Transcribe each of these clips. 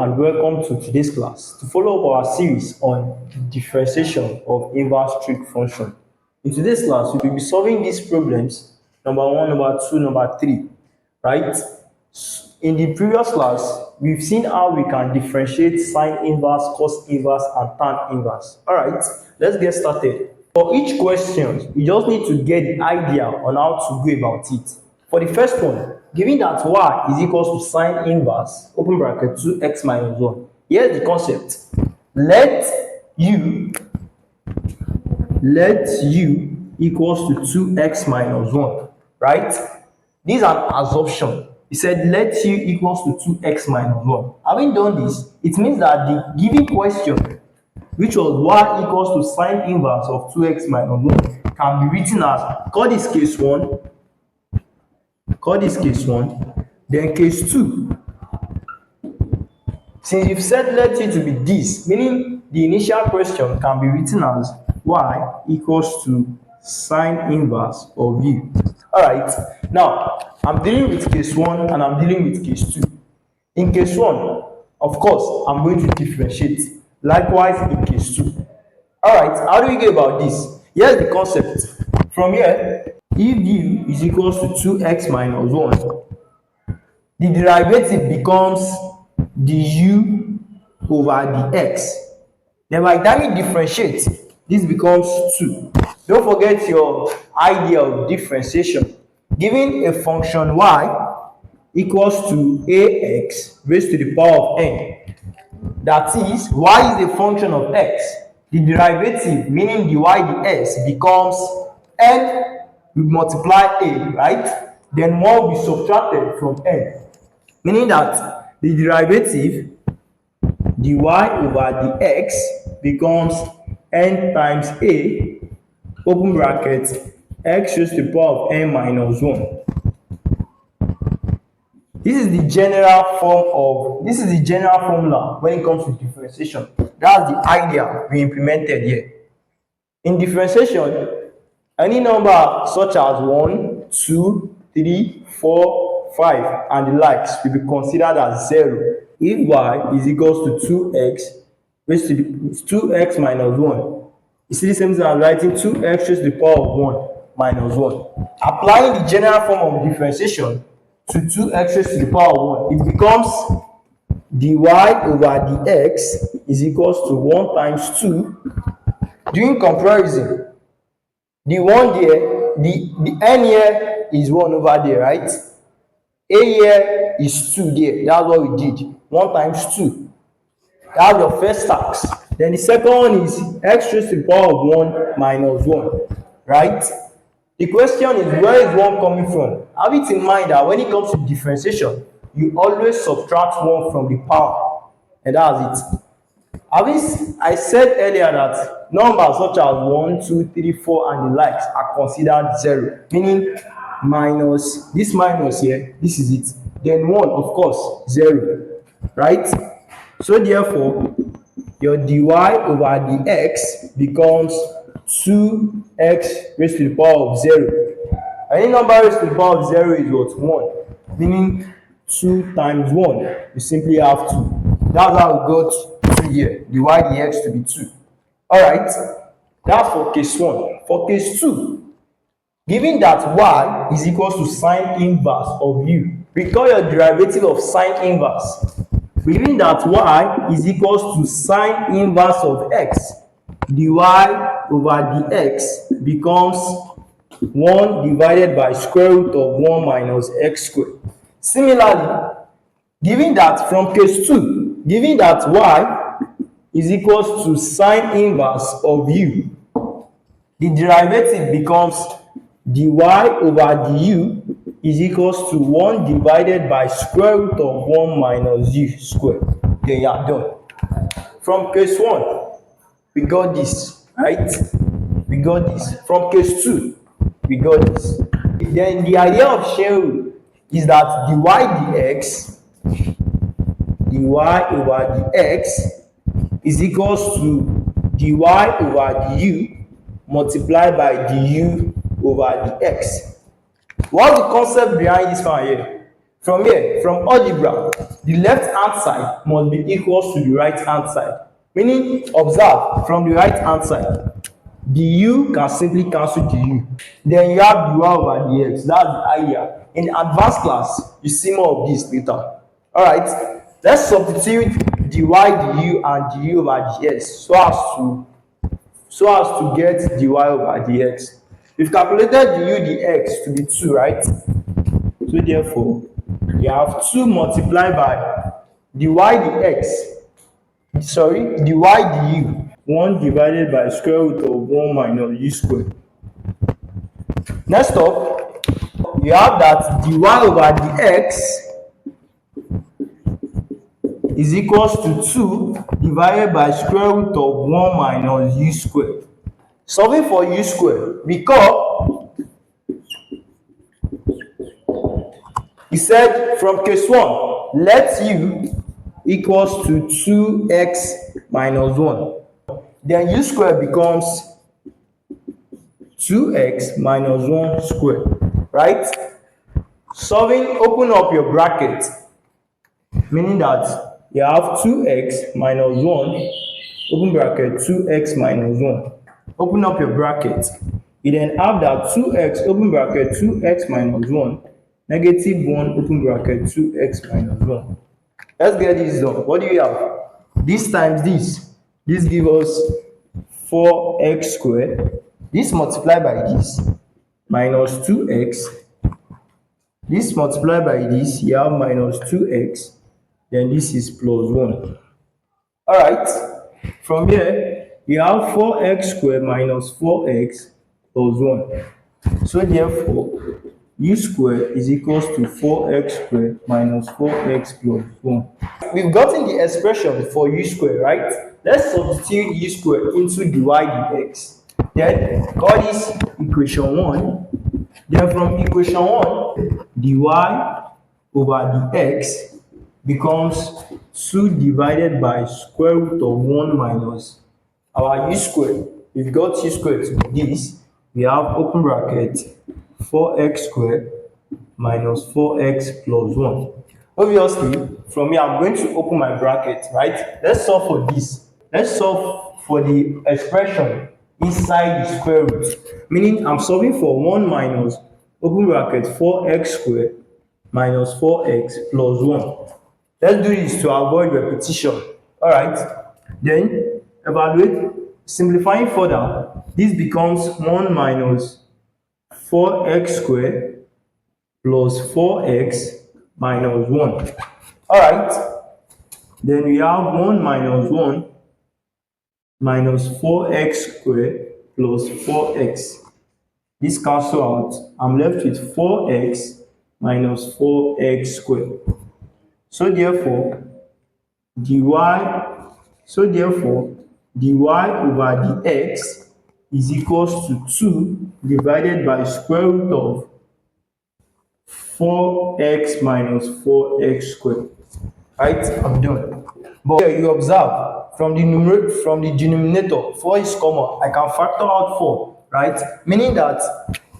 and welcome to today's class to follow up our series on differentiation of inverse trig function. In today's class, we will be solving these problems number 1, number 2, number 3, right? In the previous class, we've seen how we can differentiate sine inverse, cos inverse, and tan inverse. All right, let's get started. For each question, you just need to get the idea on how to go about it. For the first one, given that y is equals to sine inverse, open bracket 2x minus 1. Here's the concept. Let u equals to 2x minus 1, right? This is an assumption. He said let u equals to 2x minus 1. Having done this, it means that the given question, which was y equals to sine inverse of 2x minus 1, can be written as, call this case 1, then case 2. Since you've said let u to be this, meaning the initial question can be written as y equals to sine inverse of u. Alright, now I'm dealing with case 1 and I'm dealing with case 2. In case 1, of course, I'm going to differentiate. Likewise in case 2. Alright, how do we go about this? Here's the concept. From here, if u is equals to 2x minus 1, the derivative becomes du over the x. Then by the time you differentiate, this becomes 2. Don't forget your idea of differentiation. Given a function y equals to ax raised to the power of n, that is, y is a function of x, the derivative, meaning dy dx, becomes n. We multiply a, right? Then 1 will be subtracted from n, meaning that the derivative dy over dx becomes n times a, open bracket, x raised to the power of n minus 1. This is the general formula when it comes to differentiation. That's the idea we implemented here. In differentiation, any number such as 1, 2, 3, 4, 5, and the likes will be considered as 0 if y is equals to 2x raised to the 2x minus 1. You see the same thing as writing 2x raised to the power of 1 minus 1. Applying the general form of differentiation to 2x raised to the power of 1, it becomes dy over dx is equals to 1 times 2. Doing comparison, the 1 there, the n here is 1 over there, right? A here is 2 there. That's what we did. 1 times 2. That's your first task. Then the second one is x raised to the power of 1 minus 1, right? The question is, where is 1 coming from? Have it in mind that when it comes to differentiation, you always subtract 1 from the power, and that's it. I said earlier that numbers such as 1, 2, 3, 4, and the likes are considered 0, meaning minus, this minus here, this is it. Then 1, of course, 0, right? So therefore, your dy over dx becomes 2x raised to the power of 0. Any number raised to the power of 0 is what? 1, meaning 2 times 1, you simply have 2. That's how we got 2 here, dy dx to be 2. Alright, that's for case 1. For case 2, given that y is equals to sine inverse of u, recall your derivative of sine inverse. Given that y is equals to sine inverse of x, dy over dx becomes 1 divided by square root of 1 minus x squared. Similarly, given that from case 2, given that y is equals to sine inverse of u, the derivative becomes dy over du is equals to 1 divided by square root of 1 minus u squared. Then you are done. From case 1, we got this, right? We got this. From case 2, we got this. Then the idea of chain rule is that dy over dx is equals to dy over du multiplied by du over dx. What's the concept behind this one here? From here, from algebra, the left hand side must be equal to the right hand side. Meaning, observe, from the right hand side, the u can simply cancel the u. Then you have dy over dx. That's the idea. In the advanced class, you see more of this later. Alright, let's substitute dy du and du over dx so as to get dy over dx. We've calculated the u dx to be 2, right? So therefore, you have 2 multiplied by dy dx, dy du, 1 divided by square root of 1 minus u squared. Next up, you have that dy over dx is equals to 2 divided by square root of 1 minus u squared. Solving for u squared, because we said from case 1, let u equals to 2x minus 1. Then u squared becomes 2x minus 1 squared, right? Solving, open up your bracket, meaning that you have 2x minus 1, open bracket, 2x minus 1. Open up your bracket. You then have that 2x, open bracket, 2x minus 1, negative 1, open bracket, 2x minus 1. Let's get this done. What do you have? This times this. This gives us 4x squared. This multiplied by this, minus 2x. This multiplied by this, you have minus 2x. Then this is plus 1. Alright, from here, you have 4x squared minus 4x plus 1. So therefore, u squared is equals to 4x squared minus 4x plus 1. We've gotten the expression for u squared, right? Let's substitute u squared into dy dx. Then call this equation 1. Then from equation 1, dy over dx becomes 2 divided by square root of 1 minus our u squared. We've got u squared to be this. We have open bracket 4x squared minus 4x plus 1. Obviously, from here, I'm going to open my bracket, right? Let's solve for this. Let's solve for the expression inside the square root. Meaning, I'm solving for 1 minus, open bracket, 4x squared minus 4x plus 1. Let's do this to avoid repetition. Alright, then evaluate. Simplifying further, this becomes 1 minus 4x squared plus 4x minus 1. Alright, then we have 1 minus 1 minus 4x squared plus 4x. This cancels out. I'm left with 4x minus 4x squared. So therefore, dy over dx is equals to 2 divided by square root of 4x minus 4x squared. Right, I'm done. But here you observe from the denominator, 4 is common. I can factor out 4, right? Meaning that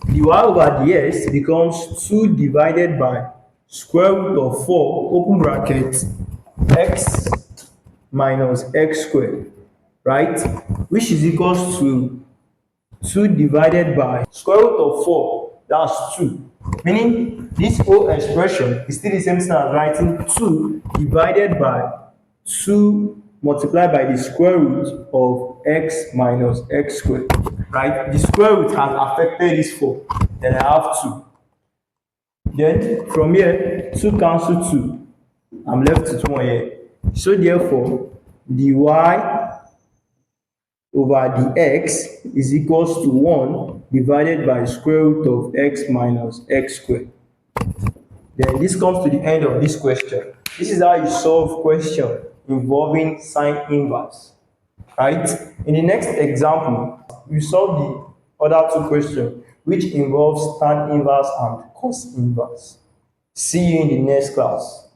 dy over dx becomes 2 divided by square root of 4, open bracket, x minus x squared, right? Which is equals to 2 divided by square root of 4, that's 2. Meaning this whole expression is still the same thing as writing 2 divided by 2 multiplied by the square root of x minus x squared, right? The square root has affected this 4, then I have 2. Then from here, 2 cancel 2. I'm left with 1 here. So therefore, dy over dx is equals to 1 divided by square root of x minus x squared. Then this comes to the end of this question. This is how you solve question involving sine inverse, right? In the next example, we solve the other 2 questions, which involves tan inverse and cos inverse. See you in the next class.